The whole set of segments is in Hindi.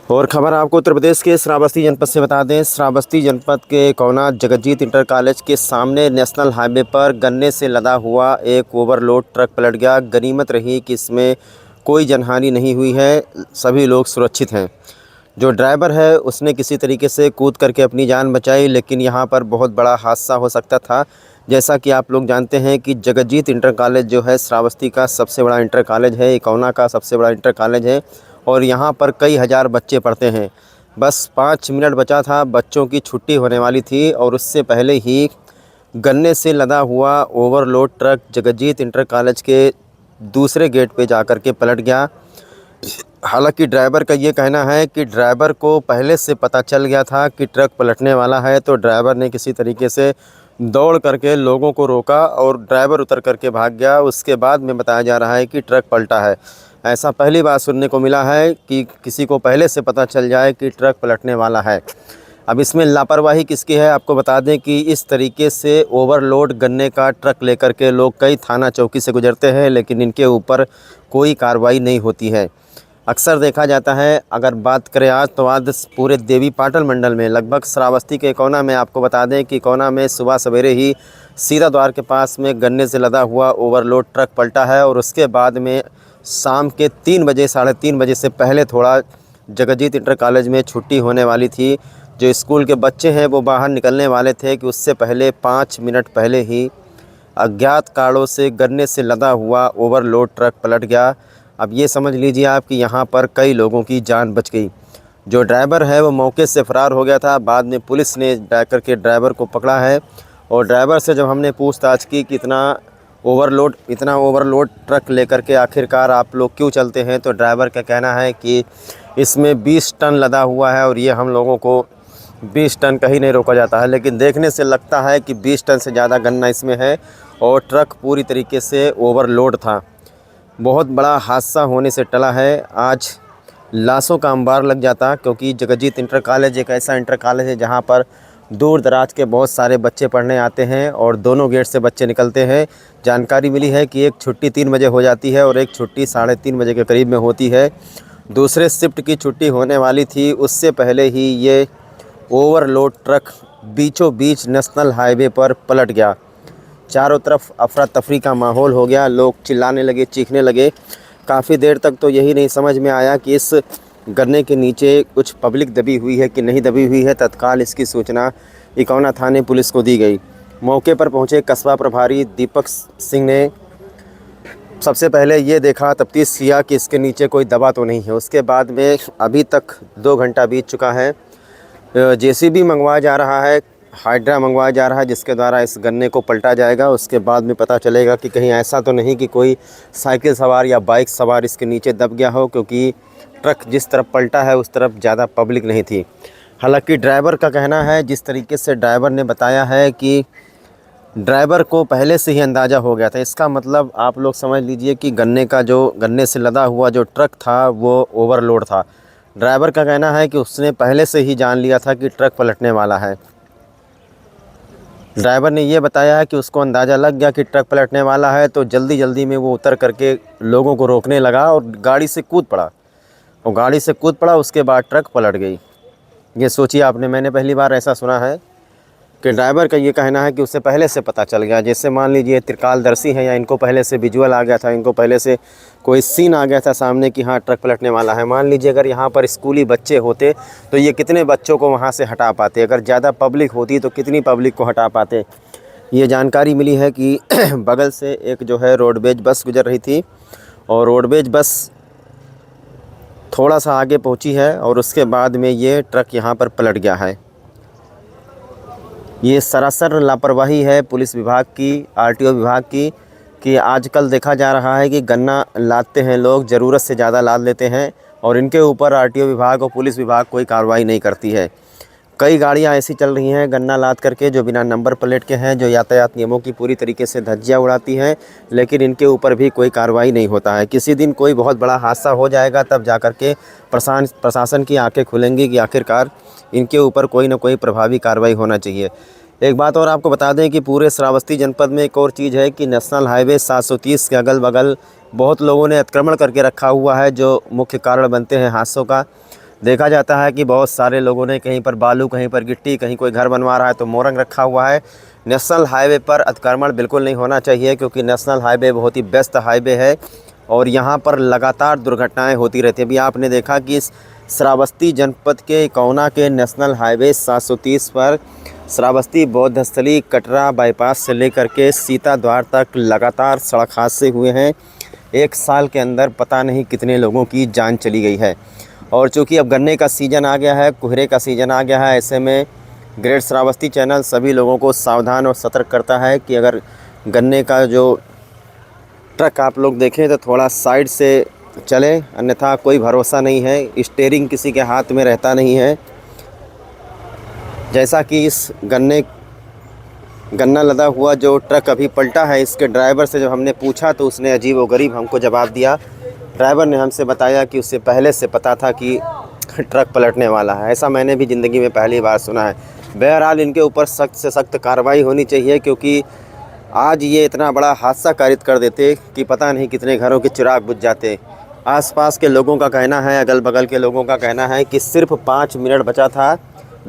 और ख़बर आपको उत्तर प्रदेश के श्रावस्ती जनपद से बता दें। श्रावस्ती जनपद के कोना जगजीत इंटर कॉलेज के सामने नेशनल हाईवे पर गन्ने से लदा हुआ एक ओवरलोड ट्रक पलट गया। गनीमत रही कि इसमें कोई जनहानि नहीं हुई है, सभी लोग सुरक्षित हैं। जो ड्राइवर है उसने किसी तरीके से कूद करके अपनी जान बचाई, लेकिन यहाँ पर बहुत बड़ा हादसा हो सकता था। जैसा कि आप लोग जानते हैं कि जगजीत इंटर कॉलेज जो है श्रावस्ती का सबसे बड़ा इंटर कॉलेज है, इकोना का सबसे बड़ा इंटर कॉलेज है और यहाँ पर कई हज़ार बच्चे पढ़ते हैं। बस 5 मिनट बचा था, बच्चों की छुट्टी होने वाली थी और उससे पहले ही गन्ने से लदा हुआ overload truck Jagjit inter college के दूसरे गेट पे जाकर के पलट गया। हालांकि ड्राइवर का ये कहना है कि ड्राइवर को पहले से पता चल गया था कि ट्रक पलटने वाला है, तो ड्राइवर ने किसी तरीके से दौड़ करके लोगों को रोका और ड्राइवर उतर करके भाग गया। उसके बाद में बताया जा रहा है कि ट्रक पलटा है। ऐसा पहली बार सुनने को मिला है कि किसी को पहले से पता चल जाए कि ट्रक पलटने वाला है। अब इसमें लापरवाही किसकी है, आपको बता दें कि इस तरीके से ओवरलोड गन्ने का ट्रक लेकर के लोग कई थाना चौकी से गुजरते हैं, लेकिन इनके ऊपर कोई कार्रवाई नहीं होती है। अक्सर देखा जाता है, अगर बात करें आज तो आज पूरे देवी पाटन मंडल में लगभग श्रावस्ती के कोना में आपको बता दें कि कोना में सुबह सवेरे ही सीधा द्वार के पास में गन्ने से लदा हुआ ओवरलोड ट्रक पलटा है और उसके बाद में शाम के 3 बजे, साढ़े 3 बजे से पहले थोड़ा जगजीत इंटर कॉलेज में छुट्टी होने वाली थी। जो स्कूल के बच्चे हैं वो बाहर निकलने वाले थे कि उससे पहले 5 मिनट पहले ही अज्ञात कारणों से गन्ने से लदा हुआ ओवरलोड ट्रक पलट गया। अब ये समझ लीजिए आप कि यहाँ पर कई लोगों की जान बच गई। जो ड्राइवर है वो मौके से फ़रार हो गया था। बाद में पुलिस ने जाकर के ड्राइवर को पकड़ा है और ड्राइवर से जब हमने पूछताछ की कि इतना ओवरलोड ट्रक लेकर के आखिरकार आप लोग क्यों चलते हैं, तो ड्राइवर का कहना है कि इसमें 20 टन लदा हुआ है और ये हम लोगों को 20 टन कहीं नहीं रोका जाता है, लेकिन देखने से लगता है कि 20 टन से ज़्यादा गन्ना इसमें है और ट्रक पूरी तरीके से ओवरलोड था। बहुत बड़ा हादसा होने से टला है। आज लाशों का अंबार लग जाता, क्योंकि जगजीत इंटर कॉलेज एक ऐसा इंटर कॉलेज है जहां पर दूर दराज के बहुत सारे बच्चे पढ़ने आते हैं और दोनों गेट से बच्चे निकलते हैं। जानकारी मिली है कि एक छुट्टी 3 बजे हो जाती है और एक छुट्टी 3:30 बजे के करीब में होती है। दूसरे शिफ्ट की छुट्टी होने वाली थी, उससे पहले ही ये ओवरलोड ट्रक बीचों बीच नेशनल हाईवे पर पलट गया। चारों तरफ अफरा तफरी का माहौल हो गया, लोग चिल्लाने लगे, चीखने लगे। काफ़ी देर तक तो यही नहीं समझ में आया कि इस गन्ने के नीचे कुछ पब्लिक दबी हुई है कि नहीं दबी हुई है। तत्काल इसकी सूचना इकोना थाने पुलिस को दी गई। मौके पर पहुंचे कस्बा प्रभारी दीपक सिंह ने सबसे पहले ये देखा, तफ्तीश किया कि इसके नीचे कोई दबा तो नहीं है। उसके बाद में अभी तक 2 घंटा बीत चुका है। जेसीबी मंगवाया जा रहा है, हाइड्रा मंगवाया जा रहा है, जिसके द्वारा इस गन्ने को पलटा जाएगा। उसके बाद में पता चलेगा कि कहीं ऐसा तो नहीं कि कोई साइकिल सवार या बाइक सवार इसके नीचे दब गया हो, क्योंकि ट्रक जिस तरफ पलटा है उस तरफ ज़्यादा पब्लिक नहीं थी। हालांकि ड्राइवर का कहना है, जिस तरीके से ड्राइवर ने बताया है कि ड्राइवर को पहले से ही अंदाज़ा हो गया था। इसका मतलब आप लोग समझ लीजिए कि गन्ने से लदा हुआ जो ट्रक था वो ओवरलोड था। ड्राइवर का कहना है कि उसने पहले से ही जान लिया था कि ट्रक पलटने वाला है। ड्राइवर ने ये बताया है कि उसको अंदाज़ा लग गया कि ट्रक पलटने वाला है, तो जल्दी में वो उतर करके लोगों को रोकने लगा और गाड़ी से कूद पड़ा। उसके बाद ट्रक पलट गई। ये सोचिए आपने, मैंने पहली बार ऐसा सुना है कि ड्राइवर का ये कहना है कि उससे पहले से पता चल गया। जैसे मान लीजिए त्रिकालदर्शी हैं या इनको पहले से विजुअल आ गया था, इनको पहले से कोई सीन आ गया था सामने कि हाँ ट्रक पलटने वाला है। मान लीजिए अगर यहाँ पर स्कूली बच्चे होते तो ये कितने बच्चों को वहाँ से हटा पाते, अगर ज़्यादा पब्लिक होती तो कितनी पब्लिक को हटा पाते। ये जानकारी मिली है कि बगल से एक जो है रोडवेज बस गुजर रही थी और रोडवेज बस थोड़ा सा आगे पहुँची है और उसके बाद में ये ट्रक यहाँ पर पलट गया है। ये सरासर लापरवाही है पुलिस विभाग की, आरटीओ विभाग की, कि आजकल देखा जा रहा है कि गन्ना लादते हैं लोग, ज़रूरत से ज़्यादा लाद लेते हैं और इनके ऊपर आरटीओ विभाग और पुलिस विभाग कोई कार्रवाई नहीं करती है। कई गाड़ियां ऐसी चल रही हैं गन्ना लाद करके जो बिना नंबर प्लेट के हैं, जो यातायात नियमों की पूरी तरीके से धज्जियां उड़ाती हैं, लेकिन इनके ऊपर भी कोई कार्रवाई नहीं होता है। किसी दिन कोई बहुत बड़ा हादसा हो जाएगा तब जाकर के प्रशासन की आंखें खुलेंगी कि आखिरकार इनके ऊपर कोई ना कोई प्रभावी कार्रवाई होना चाहिए। एक बात और आपको बता दें कि पूरे श्रावस्ती जनपद में एक और चीज़ है कि नेशनल हाईवे 730 के अगल बगल बहुत लोगों ने अतिक्रमण करके रखा हुआ है, जो मुख्य कारण बनते हैं हादसों का। देखा जाता है कि बहुत सारे लोगों ने कहीं पर बालू, कहीं पर गिट्टी, कहीं कोई घर बनवा रहा है तो मोरंग रखा हुआ है। नेशनल हाईवे पर अतिक्रमण बिल्कुल नहीं होना चाहिए, क्योंकि नेशनल हाईवे बहुत ही व्यस्त हाईवे है और यहाँ पर लगातार दुर्घटनाएं होती रहती हैं। अभी आपने देखा कि इस श्रावस्ती जनपद के इकौना के नेशनल हाईवे 730 पर श्रावस्ती बौद्ध स्थली कटरा बाईपास से लेकर के सीताद्वार तक लगातार सड़क हादसे हुए हैं। एक साल के अंदर पता नहीं कितने लोगों की जान चली गई है। और चूँकि अब गन्ने का सीज़न आ गया है, कोहरे का सीज़न आ गया है, ऐसे में ग्रेट श्रावस्ती चैनल सभी लोगों को सावधान और सतर्क करता है कि अगर गन्ने का जो ट्रक आप लोग देखें तो थोड़ा साइड से चलें, अन्यथा कोई भरोसा नहीं है। स्टीयरिंग किसी के हाथ में रहता नहीं है। जैसा कि इस गन्ना लदा हुआ जो ट्रक अभी पलटा है, इसके ड्राइवर से जब हमने पूछा तो उसने अजीबोगरीब हमको जवाब दिया। ड्राइवर ने हमसे बताया कि उसे पहले से पता था कि ट्रक पलटने वाला है। ऐसा मैंने भी ज़िंदगी में पहली बार सुना है। बहरहाल इनके ऊपर सख्त से सख्त कार्रवाई होनी चाहिए, क्योंकि आज ये इतना बड़ा हादसा कारित कर देते कि पता नहीं कितने घरों के चिराग बुझ जाते। आसपास के लोगों का कहना है, अगल बगल के लोगों का कहना है कि सिर्फ 5 मिनट बचा था,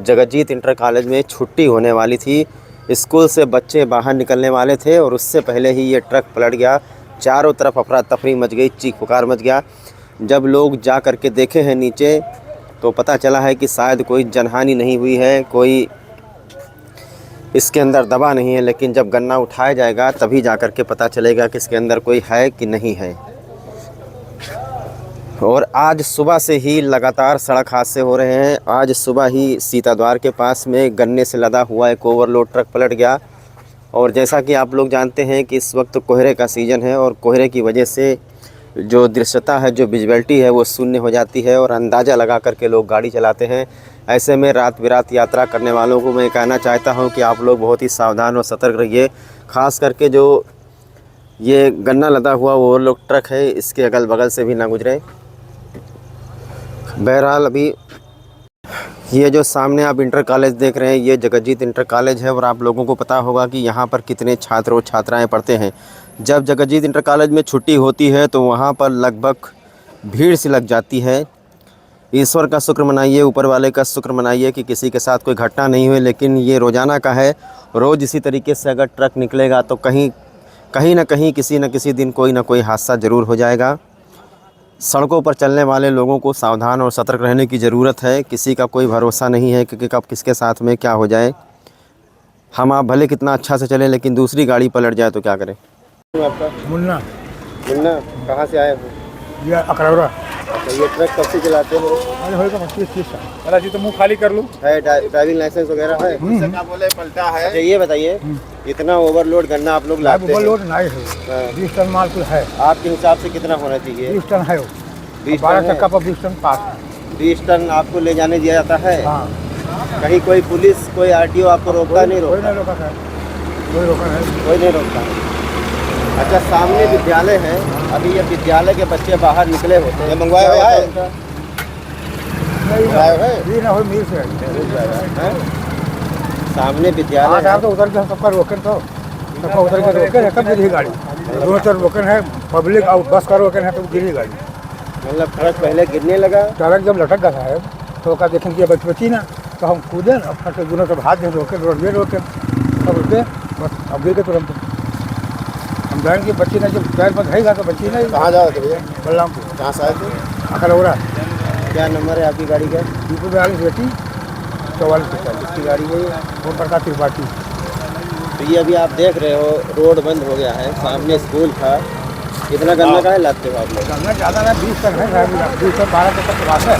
जगजीत इंटर कॉलेज में छुट्टी होने वाली थी, स्कूल से बच्चे बाहर निकलने वाले थे और उससे पहले ही ये ट्रक पलट गया। चारों तरफ अफरा तफरी मच गई, चीख पुकार मच गया। जब लोग जा कर के देखे हैं नीचे तो पता चला है कि शायद कोई जनहानि नहीं हुई है, कोई इसके अंदर दबा नहीं है। लेकिन जब गन्ना उठाया जाएगा तभी जा कर के पता चलेगा कि इसके अंदर कोई है कि नहीं है। और आज सुबह से ही लगातार सड़क हादसे हो रहे हैं। आज सुबह ही सीताद्वार के पास में गन्ने से लदा हुआ एक ओवरलोड ट्रक पलट गया। और जैसा कि आप लोग जानते हैं कि इस वक्त कोहरे का सीज़न है और कोहरे की वजह से जो दृश्यता है, जो विजिबिलिटी है, वो शून्य हो जाती है और अंदाज़ा लगा करके लोग गाड़ी चलाते हैं। ऐसे में रात बिरात यात्रा करने वालों को मैं कहना चाहता हूं कि आप लोग बहुत ही सावधान और सतर्क रहिए। ख़ास करके जो ये गन्ना लदा हुआ वो लोग ट्रक है, इसके अगल बगल से भी ना गुजरे। बहरहाल अभी ये जो सामने आप इंटर कॉलेज देख रहे हैं, ये जगजीत इंटर कॉलेज है और आप लोगों को पता होगा कि यहाँ पर कितने छात्र और छात्राएँ पढ़ते हैं। जब जगजीत इंटर कॉलेज में छुट्टी होती है तो वहाँ पर लगभग भीड़ सी लग जाती है। ईश्वर का शुक्र मनाइए, ऊपर वाले का शुक्र मनाइए कि किसी के साथ कोई घटना नहीं हुई, लेकिन ये रोज़ाना का है। रोज़ इसी तरीके से अगर ट्रक निकलेगा तो कहीं ना कहीं किसी न किसी दिन कोई ना कोई हादसा ज़रूर हो जाएगा। सड़कों पर चलने वाले लोगों को सावधान और सतर्क रहने की ज़रूरत है। किसी का कोई भरोसा नहीं है कि कब किसके साथ में क्या हो जाए। हम आप भले कितना अच्छा से चलें, लेकिन दूसरी गाड़ी पलट जाए तो क्या करें। आपका मुन्ना मुन्ना कहाँ से आए हो? ये अकरौरा। तो ये ट्रक कब से चलाते हो? अरे होगा 25-30 साल। अरे जी तो मुंह खाली कर लूँ। है ड्राइविंग लाइसेंस वगैरह है? क्या बोले पलटा है। अच्छा ये बताइए, इतना ओवरलोड गन्ना आप लोग लाते हैं? लोड नहीं है, हाँ। 20 टन माल कुल है। आपके हिसाब से कितना होना चाहिए? 20 टन है वो। 20 12 टन है? चक्का पर 20 टन पास है। 20 टन आपको ले जाने दिया जाता है? हाँ, कहीं कोई पुलिस, कोई RTO आपको रोकता नहीं? कोई रोकता? नहीं रोका है, कोई रोका है। कोई नहीं रोकता। अच्छा, सामने विद्यालय है, अभी ये विद्यालय के बच्चे बाहर निकले होते हैं। मंगवाया हुआ है? ये ना हो मील से हैं? सामने विद्यालय है। तो उधर के सबका रोकन तो सबका उधर के रोकन है, कब गिरी गाड़ी। दोनों तरफ रोकन है, पब्लिक और बस का रोकन है तो गिरी गाड़ी। मतलब ट्रक पहले गिरने लगा? ट्रक जब लटक गया है तो का देखें कि बची ना, तो हम कूदे और फट दोनों तरफ हाथ में रोके, रोडवे रोके, सब रुके, बस अब गिर के तुरंत हम जाएंगे कि बच्ची ने जब पैर पर धरेगा तो बच्ची नहीं। कहाँ जा रहे थे भैया? बलरामपुर। कहाँ से आए थे? अकलौरा। क्या नंबर है आपकी गाड़ी का? यूपी 42 बेटी 4445 की गाड़ी है ये? वो प्रकाश त्रिपाठी। तो ये अभी आप देख रहे हो रोड बंद हो गया है, सामने स्कूल था। इतना गन्ना काहे लाते हो आप लोग? ज़्यादा ना 20 टन है, 20 टन 12 तक पास है।